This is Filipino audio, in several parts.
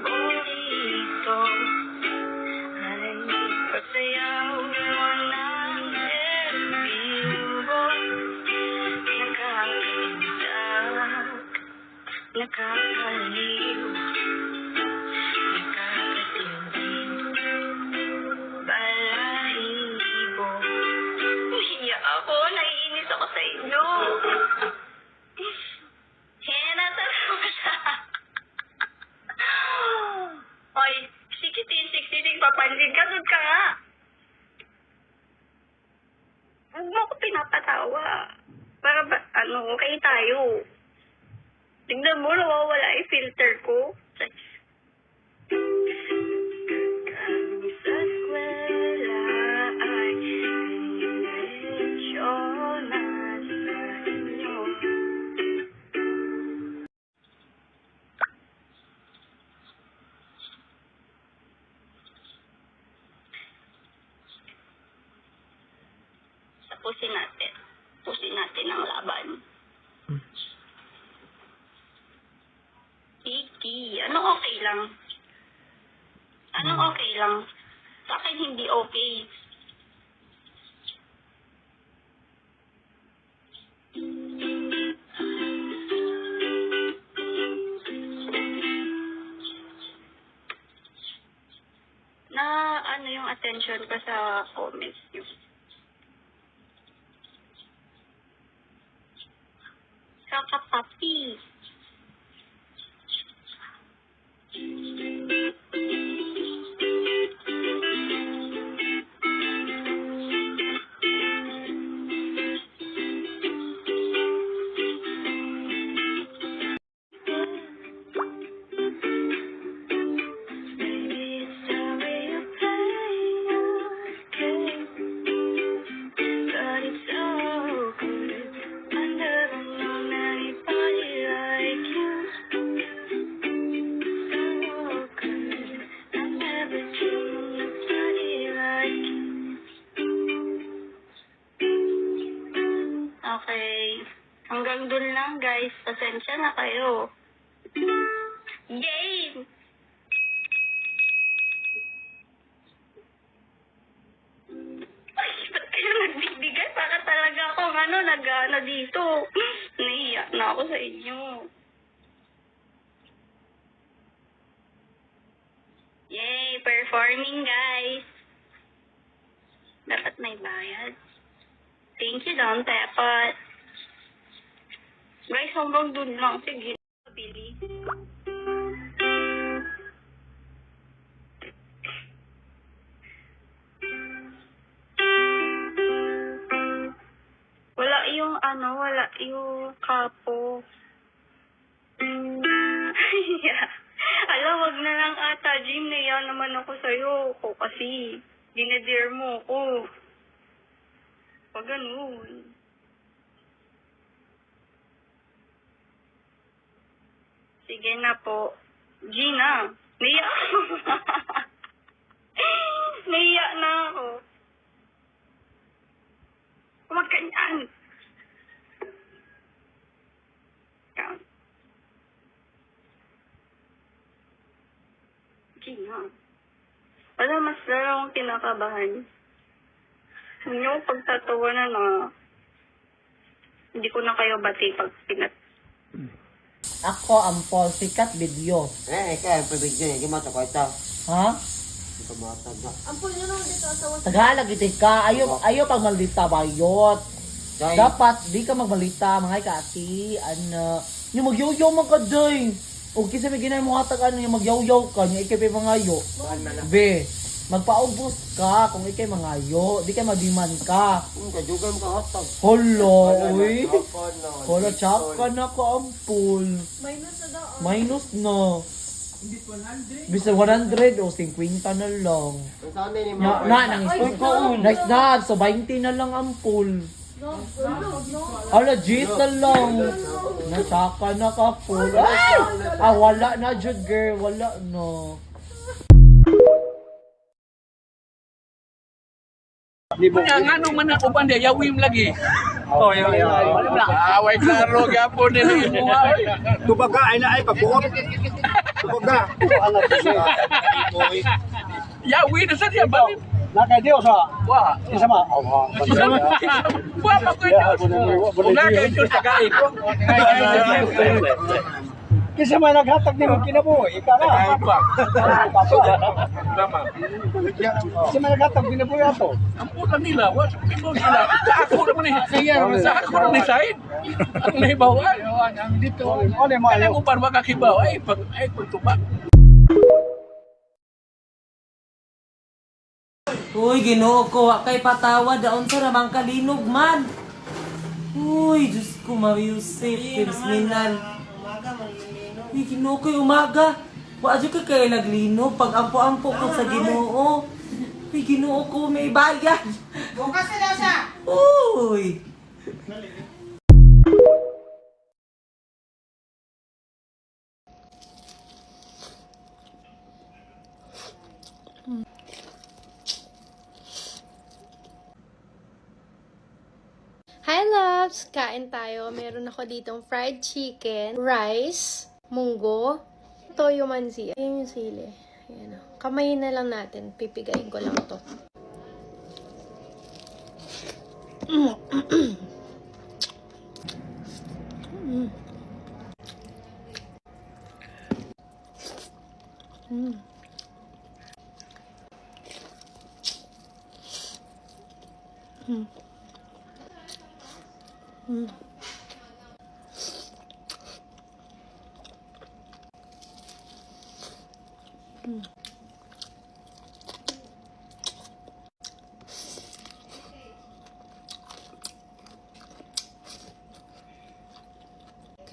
Bonito ay pasayaw mo ng bimbo. Nakakaindak, nakakaliw, nakakatingin, balahibo. Umiiyak ako, naiinis ako sa inyo. Natalo siya. Oy, sikitin, papansin ka, sud ka nga. Huwag mo ako pinapatawa. Para ba, okay tayo. Tignan mo, nawawala yung filter ko. Sa eskwela ay medyo nasa inyo. Pusin natin ang laban. Iki, anong okay lang? Anong okay lang? Sa akin hindi okay. Na ano yung attention ko sa comments niyo? Kakapapi. Okay. Hanggang dun lang, guys. Pasensya na kayo. Game! Ay, ba't kayo nagbibigay? Para talaga akong nag-ano dito. Naiiyak na ako sa inyo. Yay! Performing, guys. Dapat may bayad. Thank you, Don Tepot. Guys, hanggang dun lang. Sige. Pabili. Wala yung kapo. Yeah. Alam, wag na lang ata, Jim. Naiya naman ako sa'yo. Kasi, dinadear mo ako. Pag ganun. Sige na po. Gina, naiya ako. Naiya na ako. Huwag ganyan. Count. Gina. Wala, mas lalo akong kinakabahan. Hindi ko pagtatawanan na hindi ko na kayo bati pag pinat. Ako ang Paul Sikat Video. Ikaw ang pabigyan niya. Gimata ko ito. Ha? Ito matag na. Ampun nyo nung dito sa wasak. Tagalag ito ka. Ayaw pag malita bayot. Day. Dapat di ka magmalita mga ikati. Yung magyaw-yaw man ka day. O kisa may ginay mo hatag yung magyaw-yaw ka. Yung ikay mangayo. Be. Magpaubos ka kung ikay mangayo. Di ka madiman ka. Kajugan ka hatag. Holo, uy. Holo, tsaka na ka ampul. Minus na daw. Minus na. Bisa 100 o 50 na lang. Saan din Nang isport ko. Nice na. So 20 na lang ampul. No. Hala, Jit na lang. Nasaka na ka full. Ay! Wala na, Jud girl. Wala na. Nga nung man ako banda, yawim lagi. Oh, yun. Away klaro gyapon ni Tubaga ay na ay pagbuot. Tubaga. Yawi na sa diya ba? Nakay Dios ha. Wa. Isa ma. Awa. Wa pa ko ito. Kung nga kayo ito tagain ko. Kisa man naghatag nimo kinabuhi, ika na. Kisa man naghatag kinabuhi ato. Ang puta nila, wa. Sa ako naman eh. Sa ako naman eh, Said. Ang nahibawan. Dito. Ano mo Kaya mo pa makakibaw. Ay, pagtuba. Uy, Ginoo ko, wa kay patawad daon sa ramang kalinog man. Uy, Diyos ko, ma-Yusef, Pinsminan. Uy, Ginoo ko, umaga. Wa adyo ka kay naglinog, pag-ampo-ampo ko sa Ginoo. Uy, Ginoo ko, may bayan. Bukas na daw siya. Uy. Hi loves! Kain tayo. Meron ako ditong fried chicken, rice, munggo, toyo mansi. Ayan yung sili. Ayan o. Kamayin na lang natin. Pipigayin ko lang to.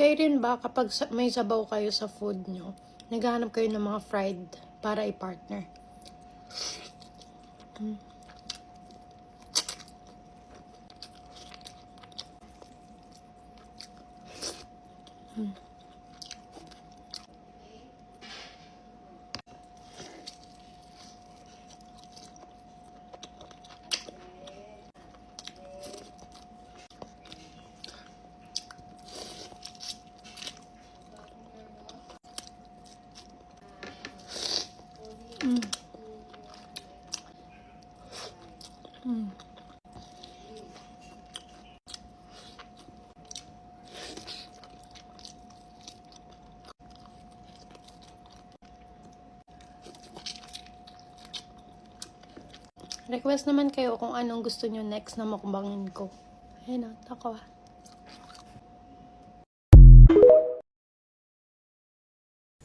Kayo rin ba kapag may sabaw kayo sa food nyo, naghahanap kayo ng mga fried para i-partner? Request naman kayo kung anong gusto nyo next na mukbangin ko. Ayun o, tako ah.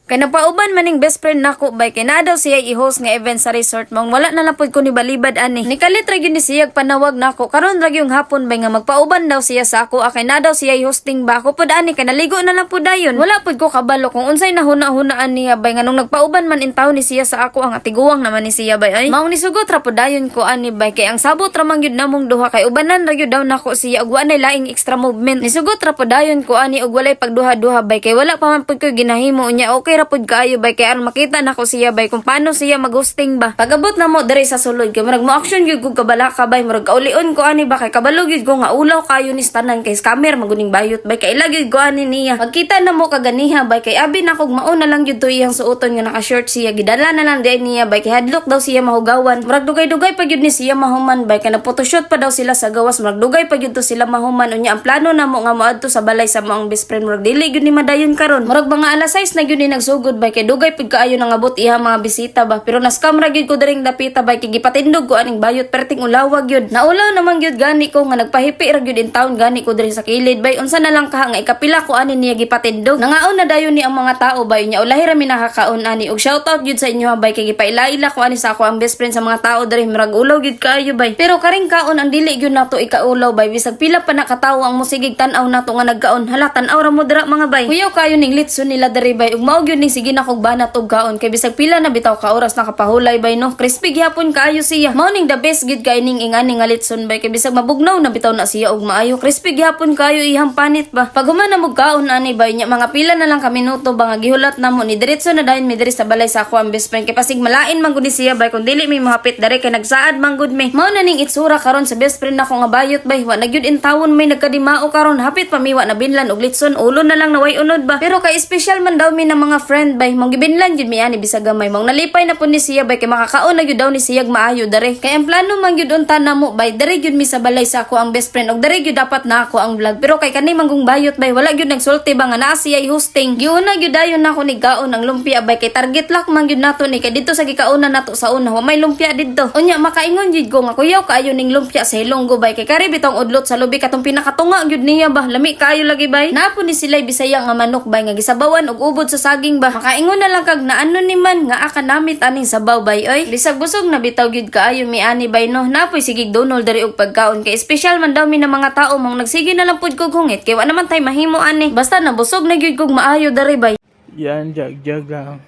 Kay napauban maning best friend nako bay kay naa daw siya i-host nga event sa resort mong wala na lang pud ko ni balibad ani. Nikalit ra gyud ni siya panawag nako karon ra yung hapon bay nga magpauban daw siya sa ako akay na daw siya i-hosting ba ako pud ani kay naligo na lang pud dayon. Wala pud ko kabalo kung unsay nahuna-hunaan niya bay nga nung nagpauban man in taon ni siya sa ako ang atiguwang naman ni siya bay ay. Maong nisugot ra pud dayon ko ani bay kay ang sabot ra man gyud namong duha kay ubanan ra gyud daw nako siya ug wa nay laing extra movement. Nisugot ra pud dayon ko ani ug walay pagduha-duha bay kay wala pa man pud ko ginahimo unya okay ra pud kaayo bay kay aron makita nako siya bay kung paano siya mag-hosting ba. Pagabot na mo diri sa sulod kay murag mo action gyud ko kabalaka bay murag kaulion ko ani ba kay kabalo gyud ko nga ulaw kayo ni tanan kay scammer maguning bayot bay kay ila gyud ko ani niya. Pagkita na mo kaganiha bay kay abi na kog mao na lang gyud to iyang suoton nga naka-short siya gidala na lang di niya bay kay hadlok daw siya mahugawan. Murag dugay-dugay pa gyud ni siya mahuman bay kay nagphotoshoot pa daw sila sa gawas murag dugay pa gyud to sila mahuman unya ang plano na mo nga moadto sa balay sa moong best friend murag dili gyud ni madayon karon. Murag mga alas 6 na gyud ni nagsugod bay kay dugay pud kaayo nangabot iha mga bisita ba pero na-scam ra gyud ko diring dapita bay kay gipatindog ko aning bayot perting ulawag gyud. Naulaw naman gyud gani ko nga nagpahipi ra gyud in town gani ko diri sa kilid bay unsa na lang ka nga ikapila ko ani niya gipatindog. Nangaon na dayon ni ang mga tao bay nya ulahi ra mi nakakaon ani ug shoutout gyud sa inyo bay kay gipaila-ila ko ani sa ako ang best friend sa mga tao diri murag ulaw gyud kaayo bay. Pero karing kaon ang dili gyud nato ikaulaw bay bisag pila pa nakatawo ang musigig tan-aw nato nga nagkaon hala tan-aw ra mo dira mga bay. Kuyaw kayo ning litson nila diri bay ug mao gyud gyud ning sige na kog banat og kaon kay bisag pila na bitaw ka oras nakapahulay bay no. Crispy gyapon kaayo siya. Mao ning the best gid kay ning ingani nga litson bay kay bisag mabugnaw na bitaw na siya og maayo. Crispy gyapon kaayo ihang panit ba. Pag human na mo kaon ani bay nya mga pila na lang ka minuto ba nga gihulat na mo ni diretso na dayon mi diri sa balay sa ako ang best friend kay pasig malain man gud ni siya bay kun dili mi mahapit dere kay nagsaad man gud mi. Mao na ning itsura karon sa best friend nako nga bayot bay wa na gyud in tawon may nagkadimao karon hapit pamiwa na binlan og litson ulo na lang naway unod ba. Pero kay special man daw mi na mga friend bay mong gibinlan gyud mi ani bisag gamay mong nalipay na pud ni siya bay kay makakaon na gyud daw ni siya maayo dere. Kay ang plano man gyud unta na mo bay dere gyud mi sa balay sa ako ang best friend og dere gyud dapat na ako ang vlog. Pero kay kani manggong bayot bay wala gyud nagsulti ba nga naa siya hosting. Giuna gyud dayon nako ni gaon ang lumpia bay kay target lock man gyud nato ni kay dito sa gikauna nato sa una wa may lumpia didto. Unya makaingon gyud ko nga kuyaw kaayo ning lumpia sa Ilonggo bay kay kari bitong udlot sa lubi katong pinakatunga gyud niya ba lami kaayo lagi bay. Napo ni sila'y Bisaya nga manok bay nga gisabawan og ubod sa saging ba. Makaingon na lang kag naano ni man nga aka namit aning sabaw bay oy. Bisag busog na bitaw gyud kaayo mi ani bay no. Napoy sigig donol diri og pagkaon kay special man daw mi na mga tao mong nagsige na lang pud kog hungit kay wa naman tay mahimo ani. Basta nabusog na gyud kog maayo diri bay. Yan, jag lang.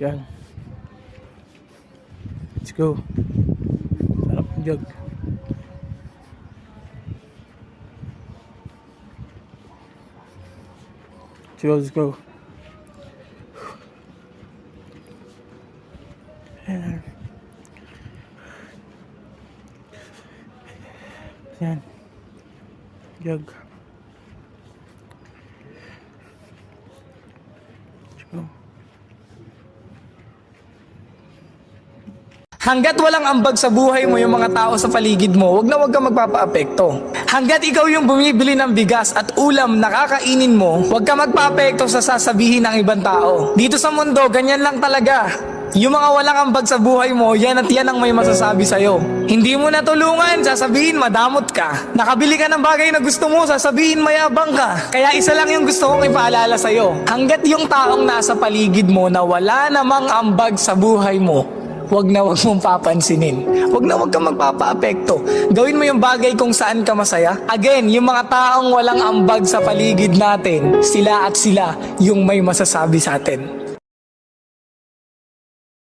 Yan. Let's go. Sarap ng jag. Let's go. Yan. Yan. Jag. Let's go. Hanggat walang ambag sa buhay mo yung mga tao sa paligid mo, wag kang magpapaapekto. Hanggat ikaw yung bumibili ng bigas at ulam na kakainin mo, wag kang magpaapekto sa sasabihin ng ibang tao. Dito sa mundo, ganyan lang talaga. Yung mga walang ambag sa buhay mo, yan at yan ang may masasabi sa'yo. Hindi mo natulungan, sasabihin madamot ka. Nakabili ka ng bagay na gusto mo, sasabihin mayabang ka. Kaya isa lang yung gusto kong ipaalala sa'yo. Hanggat yung taong nasa paligid mo na wala namang ambag sa buhay mo, wag mong papansinin. Wag kang magpapaapekto. Gawin mo yung bagay kung saan ka masaya. Again, yung mga taong walang ambag sa paligid natin, sila at sila yung may masasabi sa atin.